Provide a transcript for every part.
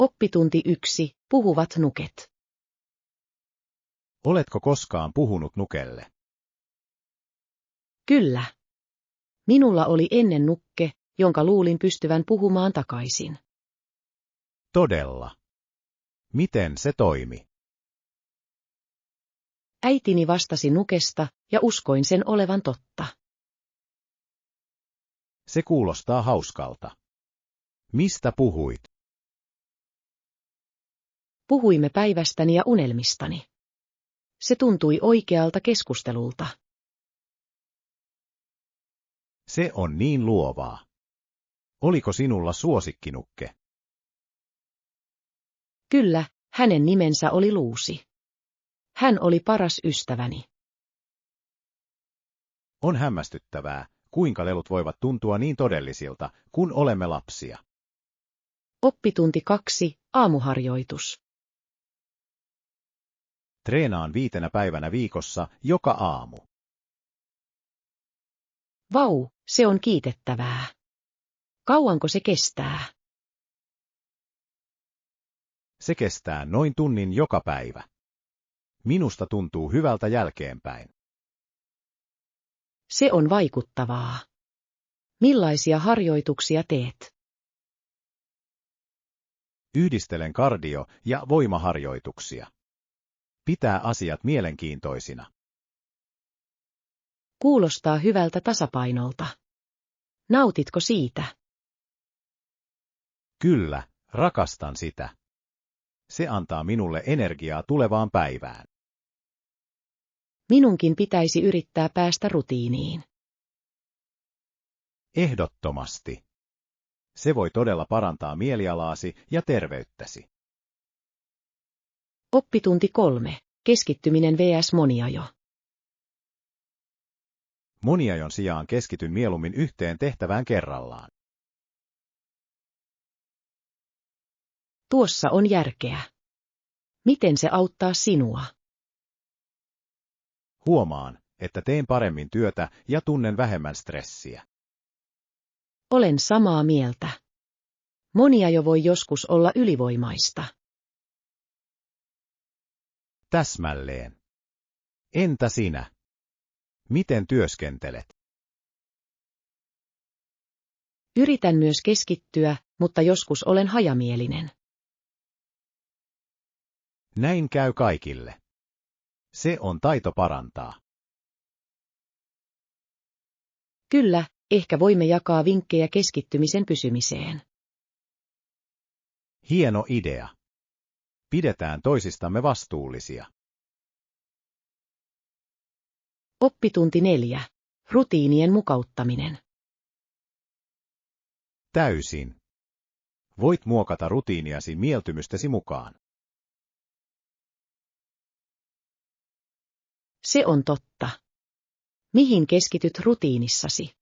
Oppitunti 1. Puhuvat nuket. Oletko koskaan puhunut nukelle? Kyllä. Minulla oli ennen nukke, jonka luulin pystyvän puhumaan takaisin. Todella. Miten se toimi? Äitini vastasi nukesta ja uskoin sen olevan totta. Se kuulostaa hauskalta. Mistä puhuit? Puhuimme päivästäni ja unelmistani. Se tuntui oikealta keskustelulta. Se on niin luovaa. Oliko sinulla suosikkinukke? Kyllä, hänen nimensä oli Luusi. Hän oli paras ystäväni. On hämmästyttävää, kuinka lelut voivat tuntua niin todellisilta, kun olemme lapsia. Oppitunti 2. Aamuharjoitus. Treenaan 5 päivänä viikossa joka aamu. Vau, se on kiitettävää. Kauanko se kestää? Se kestää noin tunnin joka päivä. Minusta tuntuu hyvältä jälkeenpäin. Se on vaikuttavaa. Millaisia harjoituksia teet? Yhdistelen kardio- ja voimaharjoituksia. Pitää asiat mielenkiintoisina. Kuulostaa hyvältä tasapainolta. Nautitko siitä? Kyllä, rakastan sitä. Se antaa minulle energiaa tulevaan päivään. Minunkin pitäisi yrittää päästä rutiiniin. Ehdottomasti. Se voi todella parantaa mielialaasi ja terveyttäsi. Oppitunti 3. Keskittyminen vs. moniajo. Moniajon sijaan keskityn mieluummin yhteen tehtävään kerrallaan. Tuossa on järkeä. Miten se auttaa sinua? Huomaan, että teen paremmin työtä ja tunnen vähemmän stressiä. Olen samaa mieltä. Moniajo voi joskus olla ylivoimaista. Täsmälleen. Entä sinä? Miten työskentelet? Yritän myös keskittyä, mutta joskus olen hajamielinen. Näin käy kaikille. Se on taito parantaa. Kyllä, ehkä voimme jakaa vinkkejä keskittymisen pysymiseen. Hieno idea. Pidetään toisistamme vastuullisia. Oppitunti 4. Rutiinien mukauttaminen. Täysin. Voit muokata rutiiniasi mieltymystesi mukaan. Se on totta. Mihin keskityt rutiinissasi?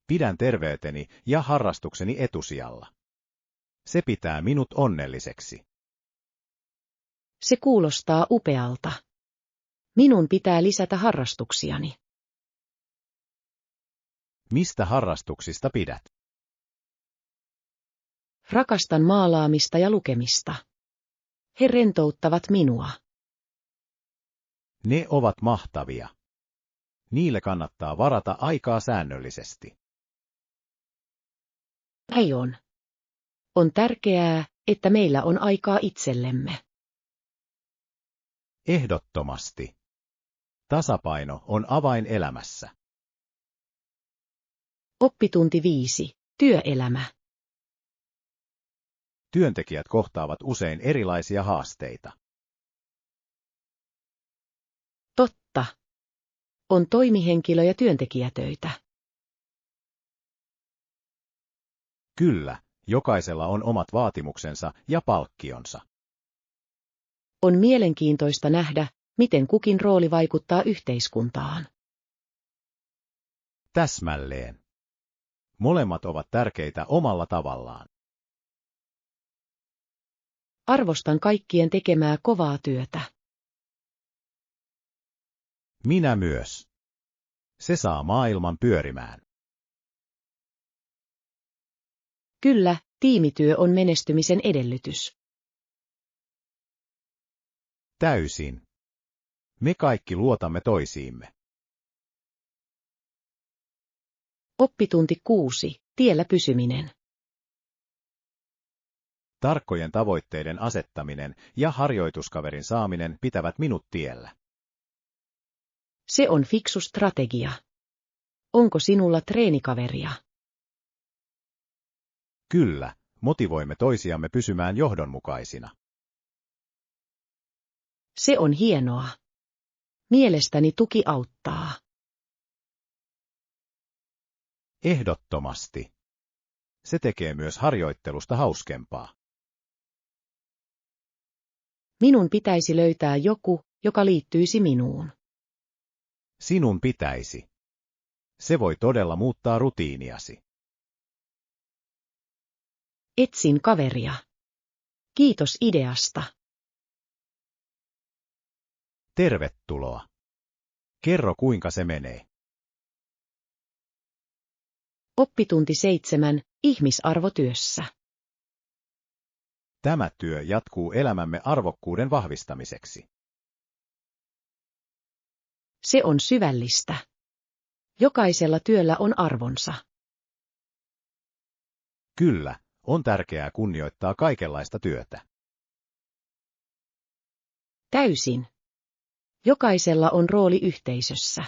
Pidän terveyteni ja harrastukseni etusijalla. Se pitää minut onnelliseksi. Se kuulostaa upealta. Minun pitää lisätä harrastuksiani. Mistä harrastuksista pidät? Rakastan maalaamista ja lukemista. He rentouttavat minua. Ne ovat mahtavia. Niille kannattaa varata aikaa säännöllisesti. Näin on. On tärkeää, että meillä on aikaa itsellemme. Ehdottomasti. Tasapaino on avain elämässä. Oppitunti 5. Työelämä. Työntekijät kohtaavat usein erilaisia haasteita. Totta. On toimihenkilö- ja työntekijätöitä. Kyllä, jokaisella on omat vaatimuksensa ja palkkionsa. On mielenkiintoista nähdä, miten kukin rooli vaikuttaa yhteiskuntaan. Täsmälleen. Molemmat ovat tärkeitä omalla tavallaan. Arvostan kaikkien tekemää kovaa työtä. Minä myös. Se saa maailman pyörimään. Kyllä, tiimityö on menestymisen edellytys. Täysin. Me kaikki luotamme toisiimme. Oppitunti 6. Tiellä pysyminen. Tarkkojen tavoitteiden asettaminen ja harjoituskaverin saaminen pitävät minut tiellä. Se on fiksu strategia. Onko sinulla treenikaveria? Kyllä, motivoimme toisiamme pysymään johdonmukaisina. Se on hienoa. Mielestäni tuki auttaa. Ehdottomasti. Se tekee myös harjoittelusta hauskempaa. Minun pitäisi löytää joku, joka liittyisi minuun. Sinun pitäisi. Se voi todella muuttaa rutiiniasi. Etsin kaveria. Kiitos ideasta. Tervetuloa. Kerro kuinka se menee. Oppitunti 7. Ihmisarvotyössä. Tämä työ jatkuu elämämme arvokkuuden vahvistamiseksi. Se on syvällistä. Jokaisella työllä on arvonsa. Kyllä, on tärkeää kunnioittaa kaikenlaista työtä. Täysin. Jokaisella on rooli yhteisössä.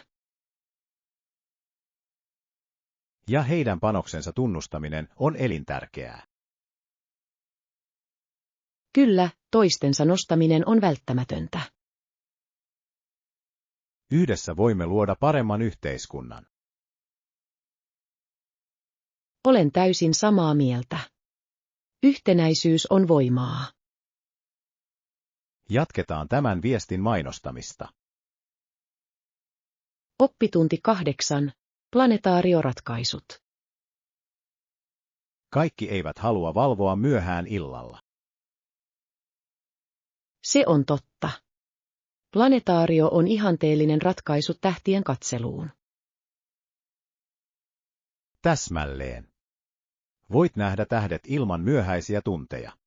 Ja heidän panoksensa tunnustaminen on elintärkeää. Kyllä, toistensa nostaminen on välttämätöntä. Yhdessä voimme luoda paremman yhteiskunnan. Olen täysin samaa mieltä. Yhtenäisyys on voimaa. Jatketaan tämän viestin mainostamista. Oppitunti 8. Planetaarioratkaisut. Kaikki eivät halua valvoa myöhään illalla. Se on totta. Planetaario on ihanteellinen ratkaisu tähtien katseluun. Täsmälleen. Voit nähdä tähdet ilman myöhäisiä tunteja.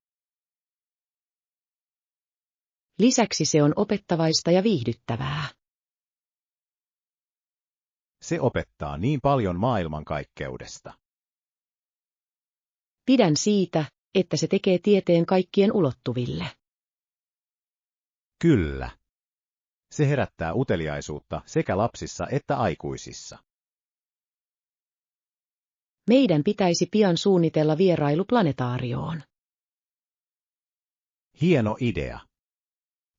Lisäksi se on opettavaista ja viihdyttävää. Se opettaa niin paljon maailmankaikkeudesta. Pidän siitä, että se tekee tieteen kaikkien ulottuville. Kyllä. Se herättää uteliaisuutta sekä lapsissa että aikuisissa. Meidän pitäisi pian suunnitella vierailu planetaarioon. Hieno idea.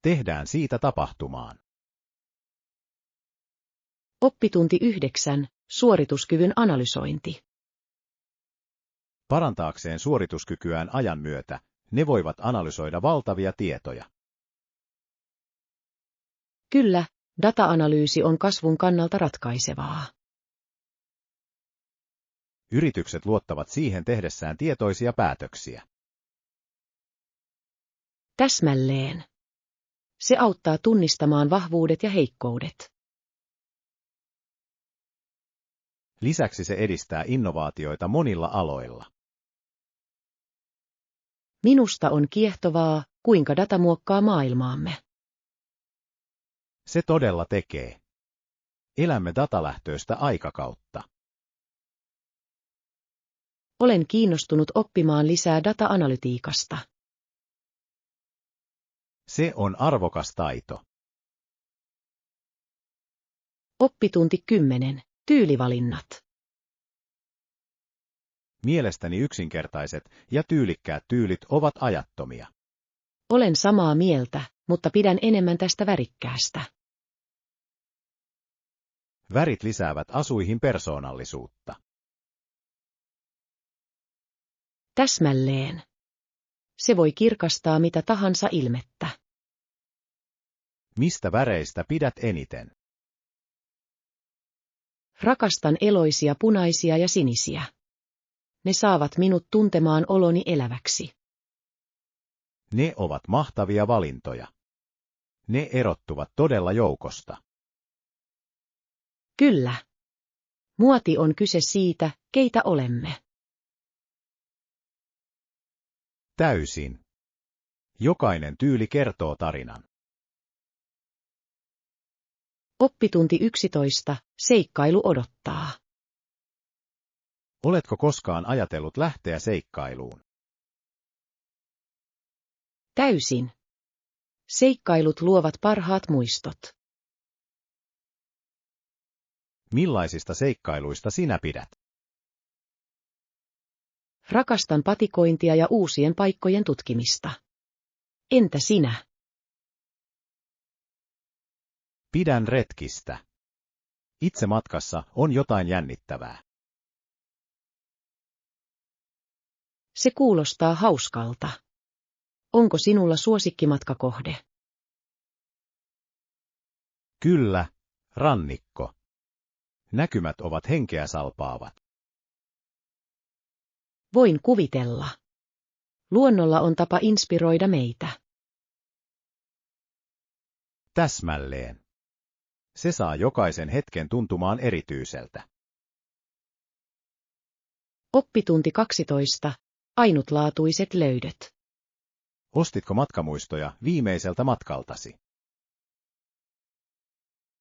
Tehdään siitä tapahtumaan. Oppitunti 9. Suorituskyvyn analysointi. Parantaakseen suorituskykyään ajan myötä, ne voivat analysoida valtavia tietoja. Kyllä, data-analyysi on kasvun kannalta ratkaisevaa. Yritykset luottavat siihen tehdessään tietoisia päätöksiä. Täsmälleen. Se auttaa tunnistamaan vahvuudet ja heikkoudet. Lisäksi se edistää innovaatioita monilla aloilla. Minusta on kiehtovaa, kuinka data muokkaa maailmaamme. Se todella tekee. Elämme datalähtöistä aikakautta. Olen kiinnostunut oppimaan lisää data-analytiikasta. Se on arvokas taito. Oppitunti 10. Tyylivalinnat. Mielestäni yksinkertaiset ja tyylikkäät tyylit ovat ajattomia. Olen samaa mieltä, mutta pidän enemmän tästä värikkäästä. Värit lisäävät asuihin persoonallisuutta. Täsmälleen. Se voi kirkastaa mitä tahansa ilmettä. Mistä väreistä pidät eniten? Rakastan eloisia punaisia ja sinisiä. Ne saavat minut tuntemaan oloni eläväksi. Ne ovat mahtavia valintoja. Ne erottuvat todella joukosta. Kyllä. Muoti on kyse siitä, keitä olemme. Täysin. Jokainen tyyli kertoo tarinan. Oppitunti 11. Seikkailu odottaa. Oletko koskaan ajatellut lähteä seikkailuun? Täysin. Seikkailut luovat parhaat muistot. Millaisista seikkailuista sinä pidät? Rakastan patikointia ja uusien paikkojen tutkimista. Entä sinä? Pidän retkistä. Itse matkassa on jotain jännittävää. Se kuulostaa hauskalta. Onko sinulla suosikkimatkakohde? Kyllä, rannikko. Näkymät ovat henkeä salpaavat. Voin kuvitella. Luonnolla on tapa inspiroida meitä. Täsmälleen. Se saa jokaisen hetken tuntumaan erityiseltä. Oppitunti 12. Ainutlaatuiset löydöt. Ostitko matkamuistoja viimeiseltä matkaltasi?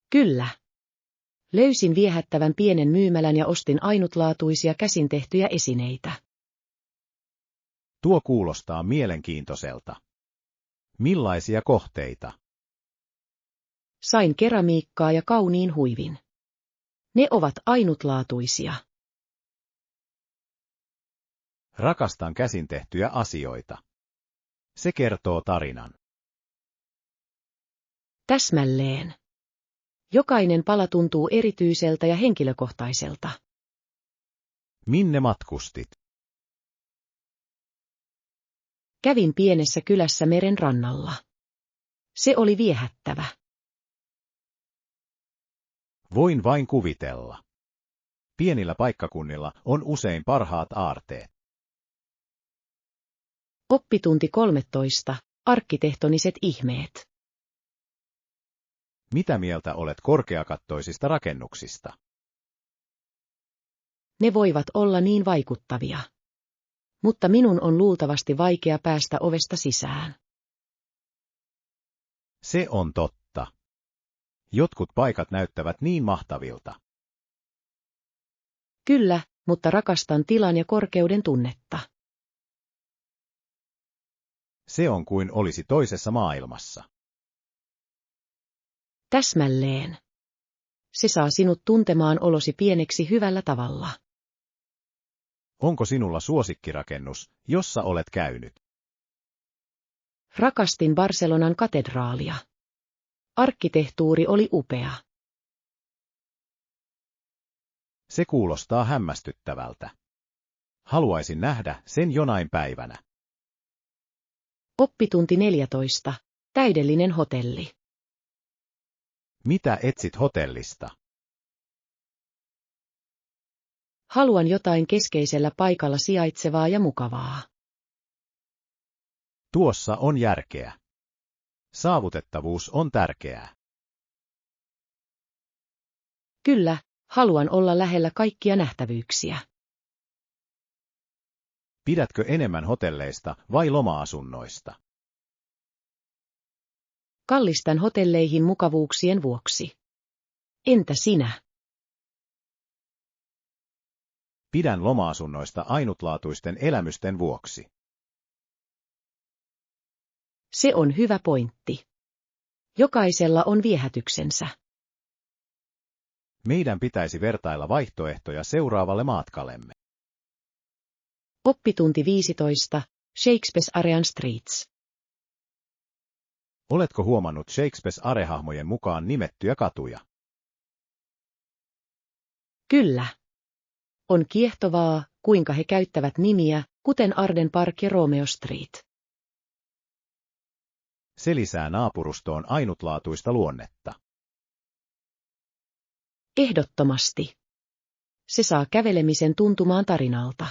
Kyllä. Löysin viehättävän pienen myymälän ja ostin ainutlaatuisia käsin tehtyjä esineitä. Tuo kuulostaa mielenkiintoiselta. Millaisia kohteita? Sain keramiikkaa ja kauniin huivin. Ne ovat ainutlaatuisia. Rakastan käsin tehtyjä asioita. Se kertoo tarinan. Täsmälleen. Jokainen pala tuntuu erityiseltä ja henkilökohtaiselta. Minne matkustit? Kävin pienessä kylässä meren rannalla. Se oli viehättävä. Voin vain kuvitella. Pienillä paikkakunnilla on usein parhaat aarteet. Oppitunti 13. Arkkitehtoniset ihmeet. Mitä mieltä olet korkeakattoisista rakennuksista? Ne voivat olla niin vaikuttavia. Mutta minun on luultavasti vaikea päästä ovesta sisään. Se on totta. Jotkut paikat näyttävät niin mahtavilta. Kyllä, mutta rakastan tilan ja korkeuden tunnetta. Se on kuin olisi toisessa maailmassa. Täsmälleen. Se saa sinut tuntemaan olosi pieneksi hyvällä tavalla. Onko sinulla suosikkirakennus, jossa olet käynyt? Rakastin Barcelonan katedraalia. Arkkitehtuuri oli upea. Se kuulostaa hämmästyttävältä. Haluaisin nähdä sen jonain päivänä. Oppitunti 14. Täydellinen hotelli. Mitä etsit hotellista? Haluan jotain keskeisellä paikalla sijaitsevaa ja mukavaa. Tuossa on järkeä. Saavutettavuus on tärkeää. Kyllä, haluan olla lähellä kaikkia nähtävyyksiä. Pidätkö enemmän hotelleista vai loma-asunnoista? Kallistan hotelleihin mukavuuksien vuoksi. Entä sinä? Pidän loma-asunnoista ainutlaatuisten elämysten vuoksi. Se on hyvä pointti. Jokaisella on viehätyksensä. Meidän pitäisi vertailla vaihtoehtoja seuraavalle matkallemme. Oppitunti 15. Shakespeare's Arean Streets. Oletko huomannut Shakespeare's Are-hahmojen mukaan nimettyjä katuja? Kyllä. On kiehtovaa, kuinka he käyttävät nimiä, kuten Arden Park ja Romeo Street. Se lisää naapurustoon ainutlaatuista luonnetta. Ehdottomasti. Se saa kävelemisen tuntumaan tarinalta.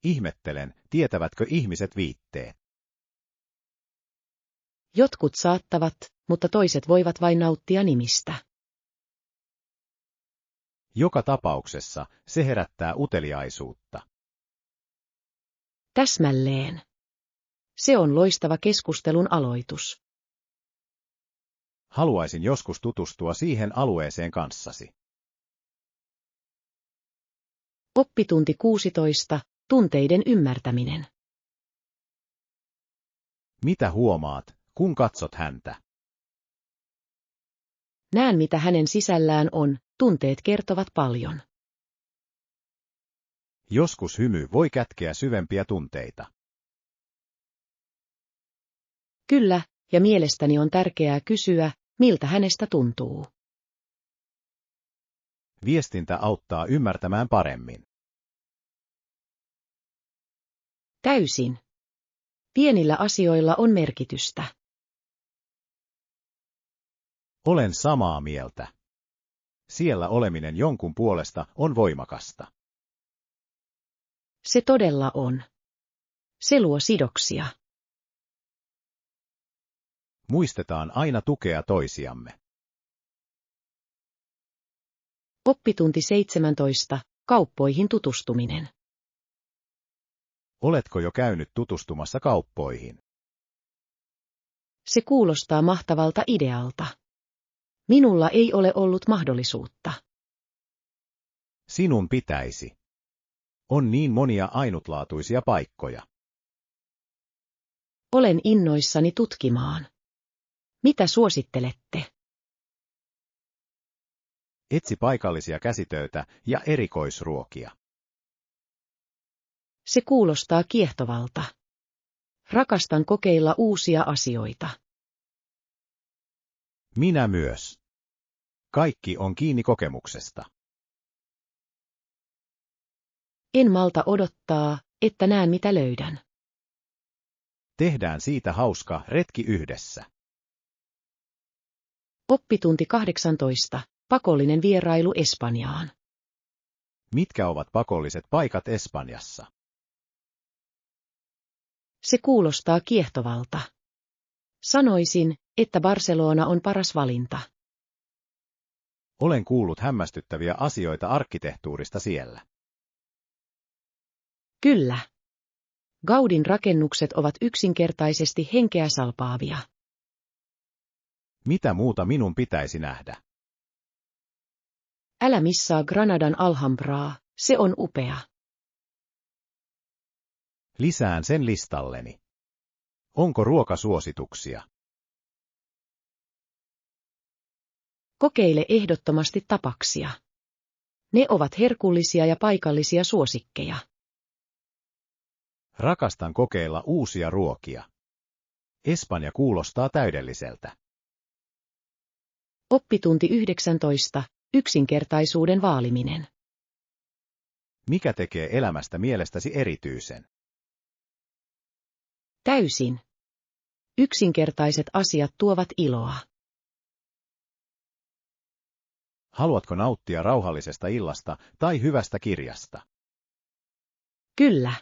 Ihmettelen, tietävätkö ihmiset viitteet? Jotkut saattavat, mutta toiset voivat vain nauttia nimistä. Joka tapauksessa se herättää uteliaisuutta. Täsmälleen. Se on loistava keskustelun aloitus. Haluaisin joskus tutustua siihen alueeseen kanssasi. Oppitunti 16. Tunteiden ymmärtäminen. Mitä huomaat, kun katsot häntä? Näen, mitä hänen sisällään on, tunteet kertovat paljon. Joskus hymy voi kätkeä syvempiä tunteita. Kyllä, ja mielestäni on tärkeää kysyä, miltä hänestä tuntuu. Viestintä auttaa ymmärtämään paremmin. Täysin. Pienillä asioilla on merkitystä. Olen samaa mieltä. Siellä oleminen jonkun puolesta on voimakasta. Se todella on. Se luo sidoksia. Muistetaan aina tukea toisiamme. Oppitunti 17. Kauppoihin tutustuminen. Oletko jo käynyt tutustumassa kauppoihin? Se kuulostaa mahtavalta idealta. Minulla ei ole ollut mahdollisuutta. Sinun pitäisi. On niin monia ainutlaatuisia paikkoja. Olen innoissani tutkimaan. Mitä suosittelette? Etsi paikallisia käsitöitä ja erikoisruokia. Se kuulostaa kiehtovalta. Rakastan kokeilla uusia asioita. Minä myös. Kaikki on kiinni kokemuksesta. En malta odottaa, että näen mitä löydän. Tehdään siitä hauska retki yhdessä. Oppitunti 18. Pakollinen vierailu Espanjaan. Mitkä ovat pakolliset paikat Espanjassa? Se kuulostaa kiehtovalta. Sanoisin, että Barcelona on paras valinta. Olen kuullut hämmästyttäviä asioita arkkitehtuurista siellä. Kyllä. Gaudin rakennukset ovat yksinkertaisesti henkeä salpaavia. Mitä muuta minun pitäisi nähdä? Älä missaa Granadan Alhambraa, se on upea. Lisään sen listalleni. Onko ruokasuosituksia? Kokeile ehdottomasti tapaksia. Ne ovat herkullisia ja paikallisia suosikkeja. Rakastan kokeilla uusia ruokia. Espanja kuulostaa täydelliseltä. Oppitunti 19. Yksinkertaisuuden vaaliminen. Mikä tekee elämästä mielestäsi erityisen? Täysin. Yksinkertaiset asiat tuovat iloa. Haluatko nauttia rauhallisesta illasta tai hyvästä kirjasta? Kyllä.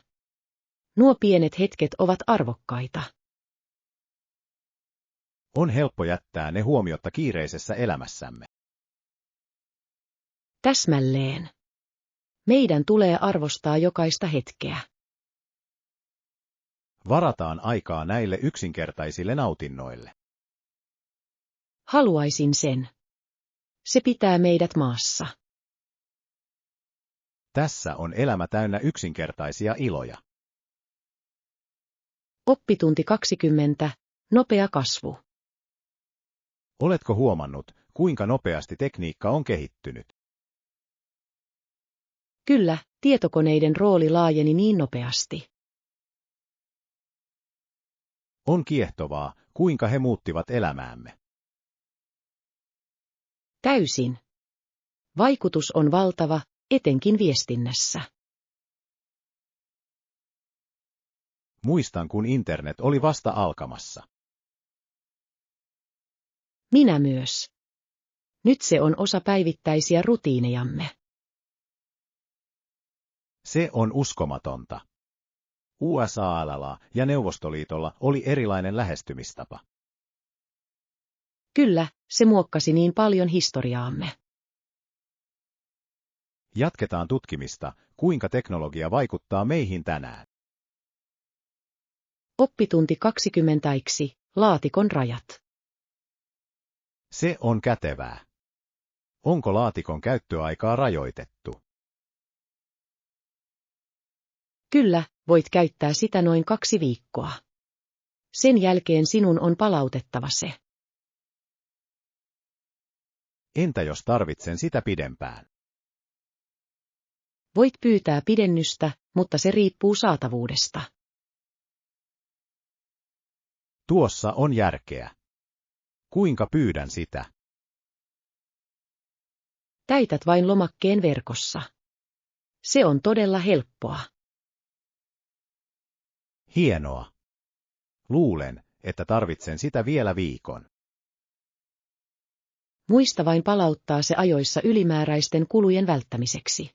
Nuo pienet hetket ovat arvokkaita. On helppo jättää ne huomiotta kiireisessä elämässämme. Täsmälleen. Meidän tulee arvostaa jokaista hetkeä. Varataan aikaa näille yksinkertaisille nautinnoille. Haluaisin sen. Se pitää meidät maassa. Tässä on elämä täynnä yksinkertaisia iloja. Oppitunti 20. Nopea kasvu. Oletko huomannut, kuinka nopeasti tekniikka on kehittynyt? Kyllä, tietokoneiden rooli laajeni niin nopeasti. On kiehtovaa, kuinka he muuttivat elämäämme. Täysin. Vaikutus on valtava, etenkin viestinnässä. Muistan, kun internet oli vasta alkamassa. Minä myös. Nyt se on osa päivittäisiä rutiinejamme. Se on uskomatonta. USA:lla ja Neuvostoliitolla oli erilainen lähestymistapa. Kyllä, se muokkasi niin paljon historiaamme. Jatketaan tutkimista, kuinka teknologia vaikuttaa meihin tänään. Oppitunti 20. Laatikon rajat. Se on kätevää. Onko laatikon käyttöaikaa rajoitettu? Kyllä, voit käyttää sitä noin 2 viikkoa. Sen jälkeen sinun on palautettava se. Entä jos tarvitsen sitä pidempään? Voit pyytää pidennystä, mutta se riippuu saatavuudesta. Tuossa on järkeä. Kuinka pyydän sitä? Täytät vain lomakkeen verkossa. Se on todella helppoa. Hienoa. Luulen, että tarvitsen sitä vielä viikon. Muista vain palauttaa se ajoissa ylimääräisten kulujen välttämiseksi.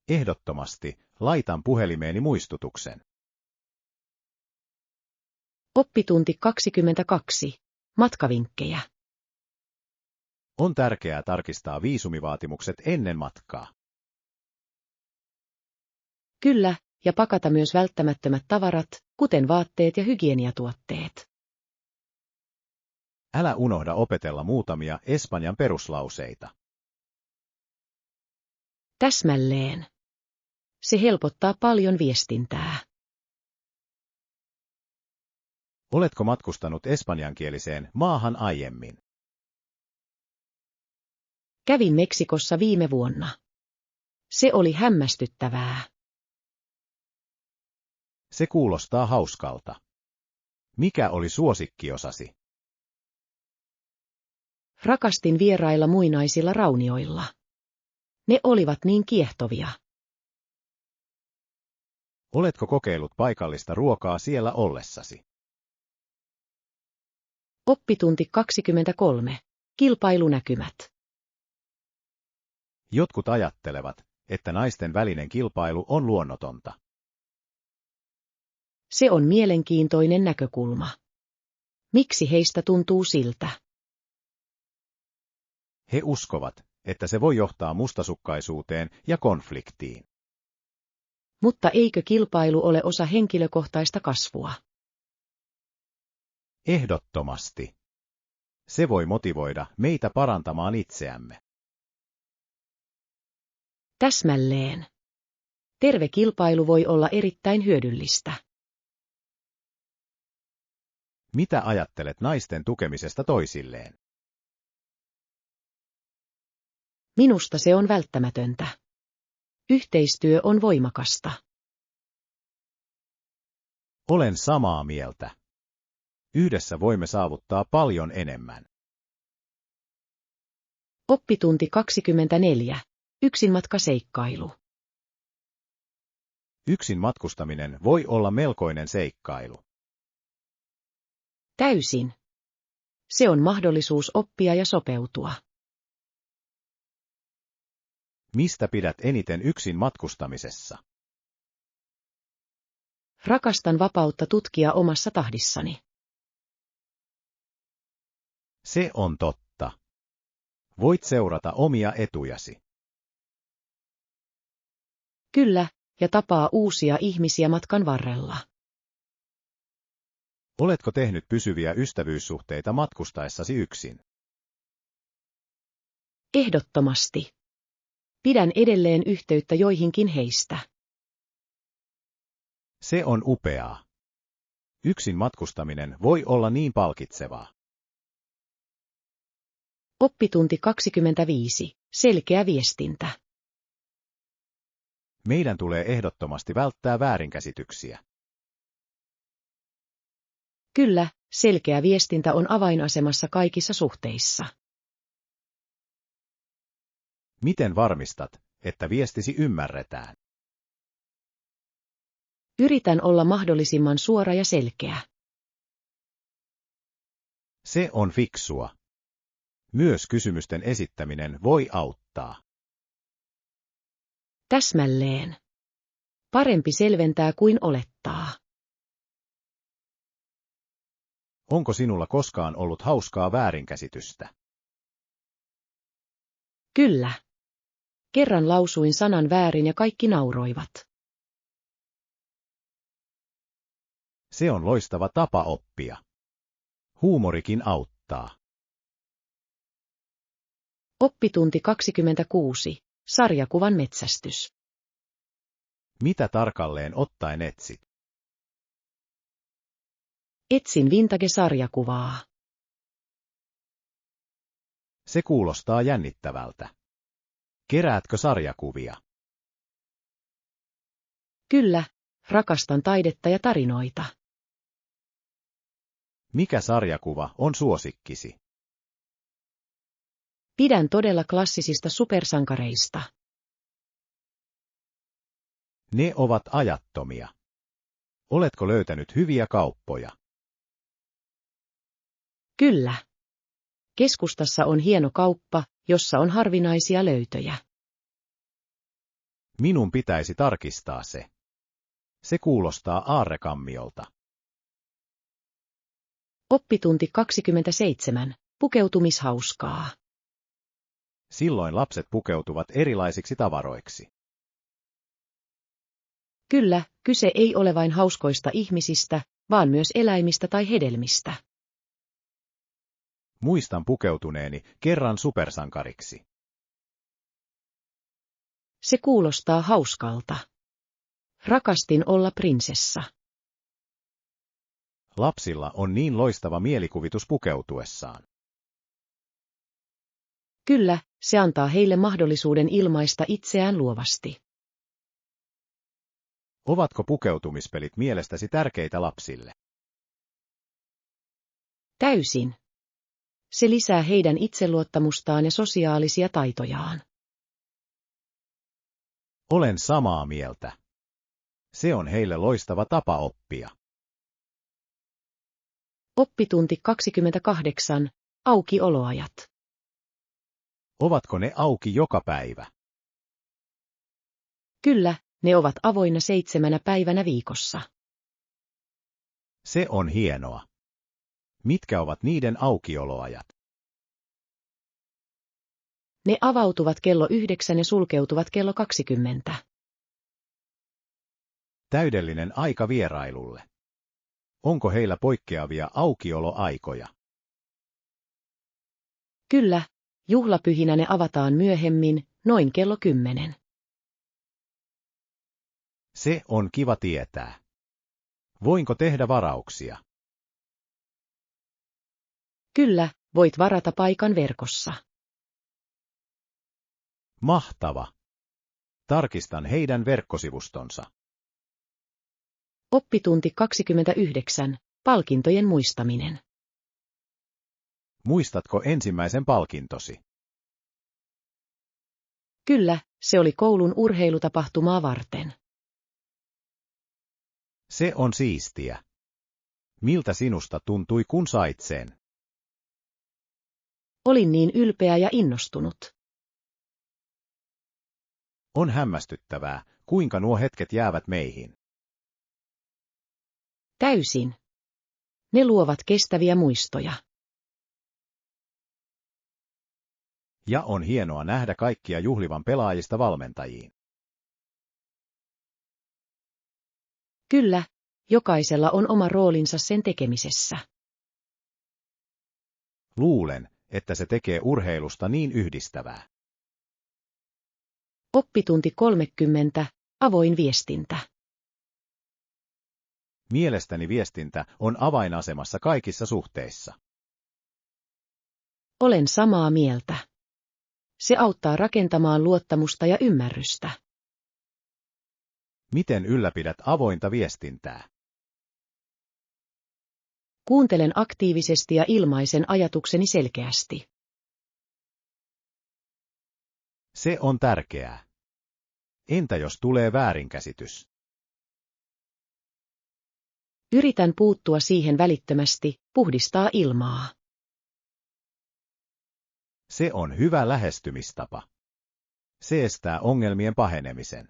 Ehdottomasti, laitan puhelimeeni muistutuksen. Oppitunti 22. Matkavinkkejä. On tärkeää tarkistaa viisumivaatimukset ennen matkaa. Kyllä, ja pakata myös välttämättömät tavarat, kuten vaatteet ja hygieniatuotteet. Älä unohda opetella muutamia Espanjan peruslauseita. Täsmälleen. Se helpottaa paljon viestintää. Oletko matkustanut espanjankieliseen maahan aiemmin? Kävin Meksikossa viime vuonna. Se oli hämmästyttävää. Se kuulostaa hauskalta. Mikä oli suosikkiosasi? Rakastin vierailla muinaisilla raunioilla. Ne olivat niin kiehtovia. Oletko kokeillut paikallista ruokaa siellä ollessasi? Oppitunti 23. Kilpailunäkymät. Jotkut ajattelevat, että naisten välinen kilpailu on luonnotonta. Se on mielenkiintoinen näkökulma. Miksi heistä tuntuu siltä? He uskovat, että se voi johtaa mustasukkaisuuteen ja konfliktiin. Mutta eikö kilpailu ole osa henkilökohtaista kasvua? Ehdottomasti. Se voi motivoida meitä parantamaan itseämme. Täsmälleen. Terve kilpailu voi olla erittäin hyödyllistä. Mitä ajattelet naisten tukemisesta toisilleen? Minusta se on välttämätöntä. Yhteistyö on voimakasta. Olen samaa mieltä. Yhdessä voimme saavuttaa paljon enemmän. Oppitunti 24. Yksinmatkaseikkailu. Yksin matkustaminen voi olla melkoinen seikkailu. Täysin. Se on mahdollisuus oppia ja sopeutua. Mistä pidät eniten yksin matkustamisessa? Rakastan vapautta tutkia omassa tahdissani. Se on totta. Voit seurata omia etujasi. Kyllä, ja tapaa uusia ihmisiä matkan varrella. Oletko tehnyt pysyviä ystävyyssuhteita matkustaessasi yksin? Ehdottomasti. Pidän edelleen yhteyttä joihinkin heistä. Se on upeaa. Yksin matkustaminen voi olla niin palkitsevaa. Oppitunti 25. Selkeä viestintä. Meidän tulee ehdottomasti välttää väärinkäsityksiä. Kyllä, selkeä viestintä on avainasemassa kaikissa suhteissa. Miten varmistat, että viestisi ymmärretään? Yritän olla mahdollisimman suora ja selkeä. Se on fiksua. Myös kysymysten esittäminen voi auttaa. Täsmälleen. Parempi selventää kuin olettaa. Onko sinulla koskaan ollut hauskaa väärinkäsitystä? Kyllä. Kerran lausuin sanan väärin ja kaikki nauroivat. Se on loistava tapa oppia. Huumorikin auttaa. Oppitunti 26. Sarjakuvan metsästys. Mitä tarkalleen ottaen etsit? Etsin vintage-sarjakuvaa. Se kuulostaa jännittävältä. Keräätkö sarjakuvia? Kyllä, rakastan taidetta ja tarinoita. Mikä sarjakuva on suosikkisi? Pidän todella klassisista supersankareista. Ne ovat ajattomia. Oletko löytänyt hyviä kauppoja? Kyllä. Keskustassa on hieno kauppa, jossa on harvinaisia löytöjä. Minun pitäisi tarkistaa se. Se kuulostaa aarrekammiolta. Oppitunti 27. Pukeutumishauskaa. Silloin lapset pukeutuvat erilaisiksi tavaroiksi. Kyllä, kyse ei ole vain hauskoista ihmisistä, vaan myös eläimistä tai hedelmistä. Muistan pukeutuneeni kerran supersankariksi. Se kuulostaa hauskalta. Rakastin olla prinsessa. Lapsilla on niin loistava mielikuvitus pukeutuessaan. Kyllä, se antaa heille mahdollisuuden ilmaista itseään luovasti. Ovatko pukeutumispelit mielestäsi tärkeitä lapsille? Täysin. Se lisää heidän itseluottamustaan ja sosiaalisia taitojaan. Olen samaa mieltä. Se on heille loistava tapa oppia. Oppitunti 28. Aukioloajat. Ovatko ne auki joka päivä? Kyllä, ne ovat avoinna 7 päivänä viikossa. Se on hienoa. Mitkä ovat niiden aukioloajat? Ne avautuvat kello 9 ja sulkeutuvat kello 20. Täydellinen aika vierailulle. Onko heillä poikkeavia aukioloaikoja? Kyllä, juhlapyhinä ne avataan myöhemmin, noin kello 10. Se on kiva tietää. Voinko tehdä varauksia? Kyllä, voit varata paikan verkossa. Mahtava. Tarkistan heidän verkkosivustonsa. Oppitunti 29. Palkintojen muistaminen. Muistatko ensimmäisen palkintosi? Kyllä, se oli koulun urheilutapahtumaa varten. Se on siistiä. Miltä sinusta tuntui, kun sait sen? Olin niin ylpeä ja innostunut. On hämmästyttävää, kuinka nuo hetket jäävät meihin. Täysin. Ne luovat kestäviä muistoja. Ja on hienoa nähdä kaikkia juhlivan pelaajista valmentajiin. Kyllä, jokaisella on oma roolinsa sen tekemisessä. Luulen, että se tekee urheilusta niin yhdistävää. Oppitunti 30. Avoin viestintä. Mielestäni viestintä on avainasemassa kaikissa suhteissa. Olen samaa mieltä. Se auttaa rakentamaan luottamusta ja ymmärrystä. Miten ylläpidät avointa viestintää? Kuuntelen aktiivisesti ja ilmaisen ajatukseni selkeästi. Se on tärkeää. Entä jos tulee väärinkäsitys? Yritän puuttua siihen välittömästi, puhdistaa ilmaa. Se on hyvä lähestymistapa. Se estää ongelmien pahenemisen.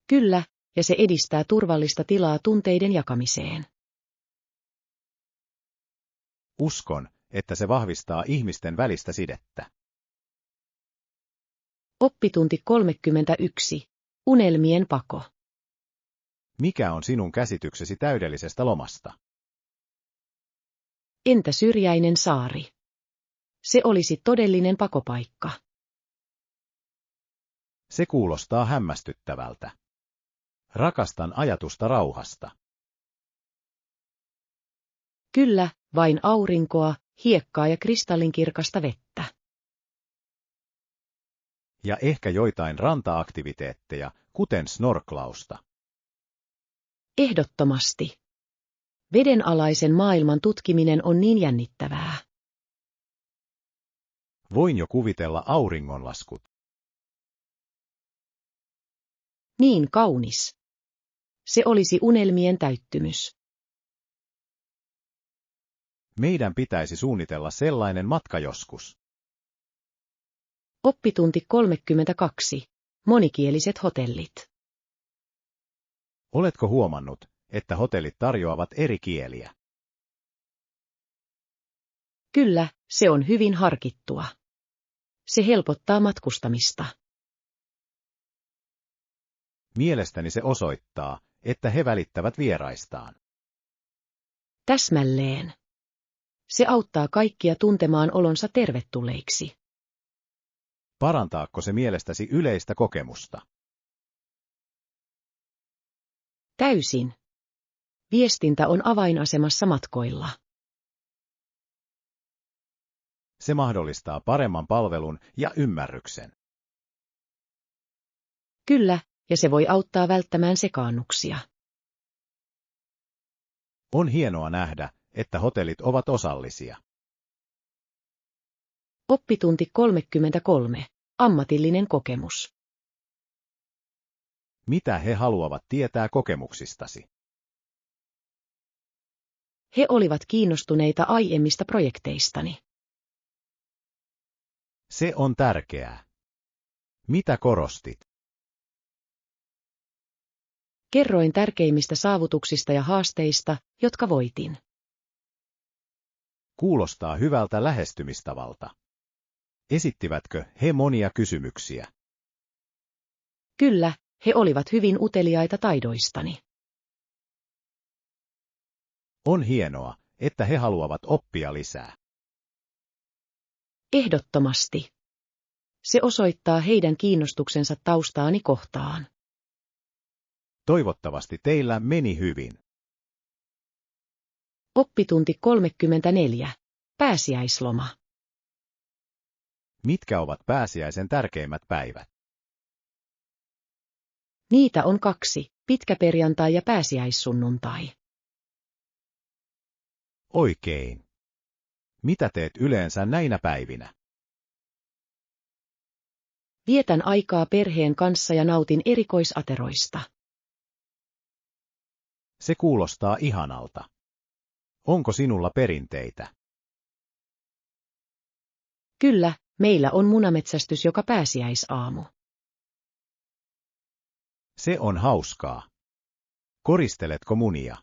Kyllä, ja se edistää turvallista tilaa tunteiden jakamiseen. . Uskon, että se vahvistaa ihmisten välistä sidettä. Oppitunti 31. Unelmien pako. Mikä on sinun käsityksesi täydellisestä lomasta? Entä syrjäinen saari? Se olisi todellinen pakopaikka. Se kuulostaa hämmästyttävältä. Rakastan ajatusta rauhasta. Kyllä, vain aurinkoa, hiekkaa ja kristallinkirkasta vettä. Ja ehkä joitain ranta-aktiviteetteja, kuten snorklausta. Ehdottomasti. Vedenalaisen maailman tutkiminen on niin jännittävää. Voin jo kuvitella auringonlaskut. Niin kaunis. Se olisi unelmien täyttymys. Meidän pitäisi suunnitella sellainen matka joskus. Oppitunti 32. Monikieliset hotellit. Oletko huomannut, että hotellit tarjoavat eri kieliä? Kyllä, se on hyvin harkittua. Se helpottaa matkustamista. Mielestäni se osoittaa, että he välittävät vieraistaan. Täsmälleen. Se auttaa kaikkia tuntemaan olonsa tervetulleiksi. Parantaako se mielestäsi yleistä kokemusta? Täysin. Viestintä on avainasemassa matkoilla. Se mahdollistaa paremman palvelun ja ymmärryksen. Kyllä, ja se voi auttaa välttämään sekaannuksia. On hienoa nähdä, että hotellit ovat osallisia. Oppitunti 33. Ammatillinen kokemus. Mitä he haluavat tietää kokemuksistasi? He olivat kiinnostuneita aiemmista projekteistani. Se on tärkeää. Mitä korostit? Kerroin tärkeimmistä saavutuksista ja haasteista, jotka voitin. Kuulostaa hyvältä lähestymistavalta. Esittivätkö he monia kysymyksiä? Kyllä, he olivat hyvin uteliaita taidoistani. On hienoa, että he haluavat oppia lisää. Ehdottomasti. Se osoittaa heidän kiinnostuksensa taustaani kohtaan. Toivottavasti teillä meni hyvin. Oppitunti 34. Pääsiäisloma. Mitkä ovat pääsiäisen tärkeimmät päivät? Niitä on 2, pitkäperjantai ja pääsiäissunnuntai. Oikein. Mitä teet yleensä näinä päivinä? Vietän aikaa perheen kanssa ja nautin erikoisateroista. Se kuulostaa ihanalta. Onko sinulla perinteitä? Kyllä, meillä on munametsästys joka pääsiäisaamu. Se on hauskaa. Koristeletko munia?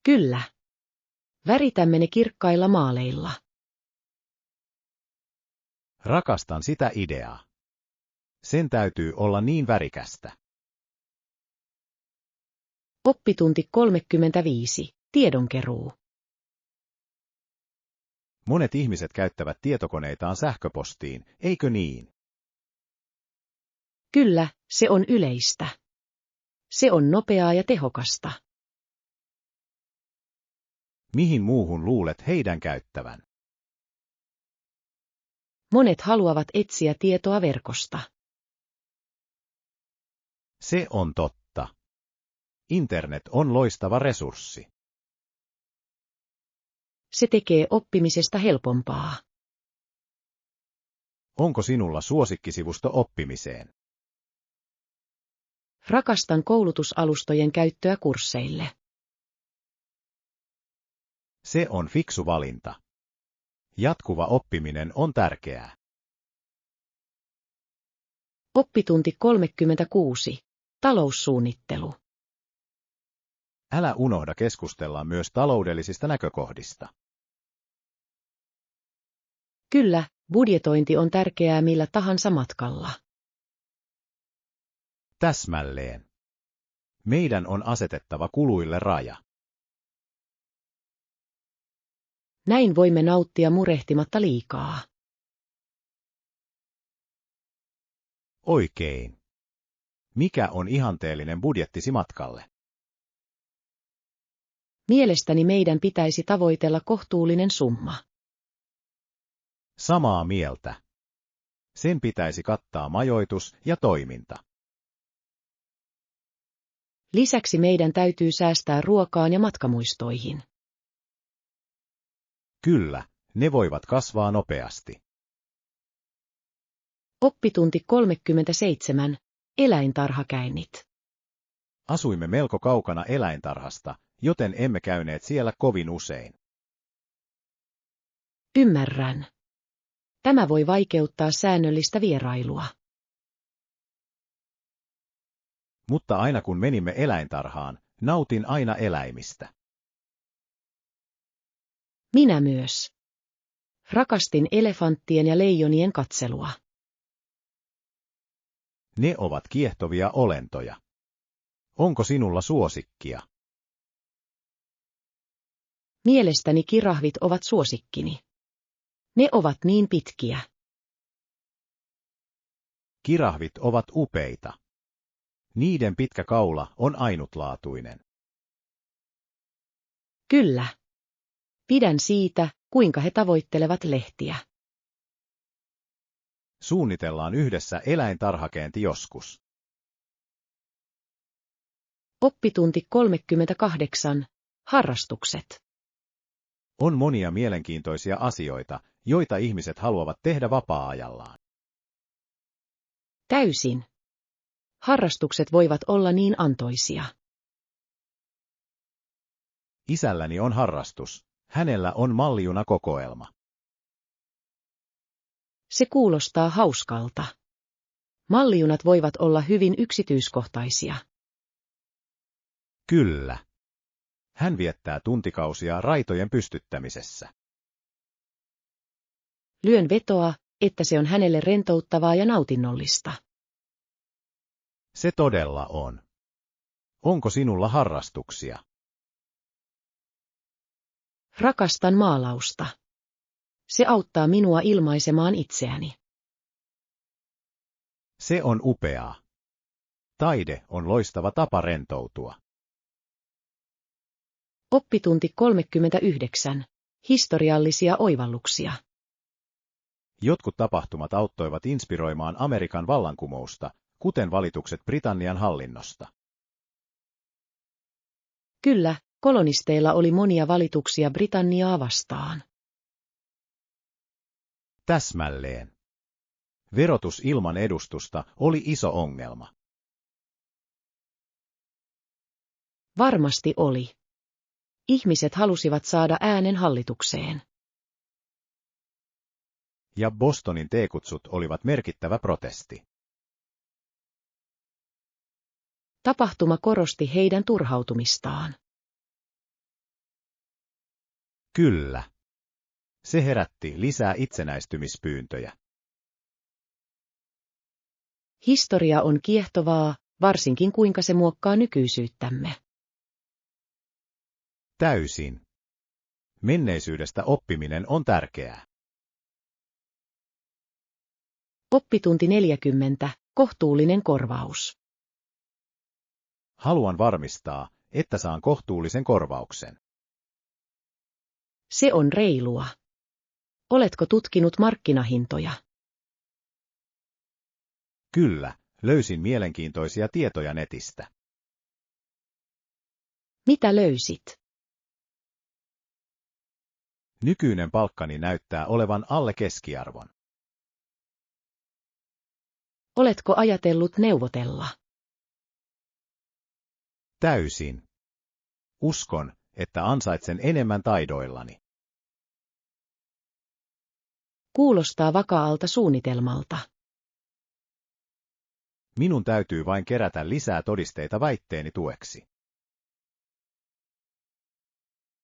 Kyllä. Väritämme ne kirkkailla maaleilla. Rakastan sitä ideaa. Sen täytyy olla niin värikästä. Oppitunti 35. Tiedonkeruu. Monet ihmiset käyttävät tietokoneitaan sähköpostiin, eikö niin? Kyllä, se on yleistä. Se on nopeaa ja tehokasta. Mihin muuhun luulet heidän käyttävän? Monet haluavat etsiä tietoa verkosta. Se on totta. Internet on loistava resurssi. Se tekee oppimisesta helpompaa. Onko sinulla suosikkisivusto oppimiseen? Rakastan koulutusalustojen käyttöä kursseille. Se on fiksu valinta. Jatkuva oppiminen on tärkeää. Oppitunti 36. Taloussuunnittelu. Älä unohda keskustella myös taloudellisista näkökohdista. Kyllä, budjetointi on tärkeää millä tahansa matkalla. Täsmälleen. Meidän on asetettava kuluille raja. Näin voimme nauttia murehtimatta liikaa. Oikein. Mikä on ihanteellinen budjettisi matkalle? Mielestäni meidän pitäisi tavoitella kohtuullinen summa. Samaa mieltä. Sen pitäisi kattaa majoitus ja toiminta. Lisäksi meidän täytyy säästää ruokaan ja matkamuistoihin. Kyllä, ne voivat kasvaa nopeasti. Oppitunti 37. Eläintarhakäynnit. Asuimme melko kaukana eläintarhasta, joten emme käyneet siellä kovin usein. Ymmärrän. Tämä voi vaikeuttaa säännöllistä vierailua. Mutta aina kun menimme eläintarhaan, nautin aina eläimistä. Minä myös. Rakastin elefanttien ja leijonien katselua. Ne ovat kiehtovia olentoja. Onko sinulla suosikkia? Mielestäni kirahvit ovat suosikkini. Ne ovat niin pitkiä. Kirahvit ovat upeita. Niiden pitkä kaula on ainutlaatuinen. Kyllä. Pidän siitä, kuinka he tavoittelevat lehtiä. Suunnitellaan yhdessä eläintarhakäynti joskus. Oppitunti 38. Harrastukset. On monia mielenkiintoisia asioita, joita ihmiset haluavat tehdä vapaa-ajallaan. Täysin. Harrastukset voivat olla niin antoisia. Isälläni on harrastus. Hänellä on mallijunakokoelma. Se kuulostaa hauskalta. Mallijunat voivat olla hyvin yksityiskohtaisia. Kyllä. Hän viettää tuntikausia raitojen pystyttämisessä. Lyön vetoa, että se on hänelle rentouttavaa ja nautinnollista. Se todella on. Onko sinulla harrastuksia? Rakastan maalausta. Se auttaa minua ilmaisemaan itseäni. Se on upeaa. Taide on loistava tapa rentoutua. Oppitunti 39. Historiallisia oivalluksia. Jotkut tapahtumat auttoivat inspiroimaan Amerikan vallankumousta, kuten valitukset Britannian hallinnosta. Kyllä, kolonisteilla oli monia valituksia Britanniaa vastaan. Täsmälleen. Verotus ilman edustusta oli iso ongelma. Varmasti oli. Ihmiset halusivat saada äänen hallitukseen. Ja Bostonin teekutsut olivat merkittävä protesti. Tapahtuma korosti heidän turhautumistaan. Kyllä. Se herätti lisää itsenäistymispyyntöjä. Historia on kiehtovaa, varsinkin kuinka se muokkaa nykyisyyttämme. Täysin. Menneisyydestä oppiminen on tärkeää. Oppitunti 40. Kohtuullinen korvaus. Haluan varmistaa, että saan kohtuullisen korvauksen. Se on reilua. Oletko tutkinut markkinahintoja? Kyllä, löysin mielenkiintoisia tietoja netistä. Mitä löysit? Nykyinen palkkani näyttää olevan alle keskiarvon. Oletko ajatellut neuvotella? Täysin. Uskon, että ansaitsen enemmän taidoillani. Kuulostaa vakaalta suunnitelmalta. Minun täytyy vain kerätä lisää todisteita väitteeni tueksi.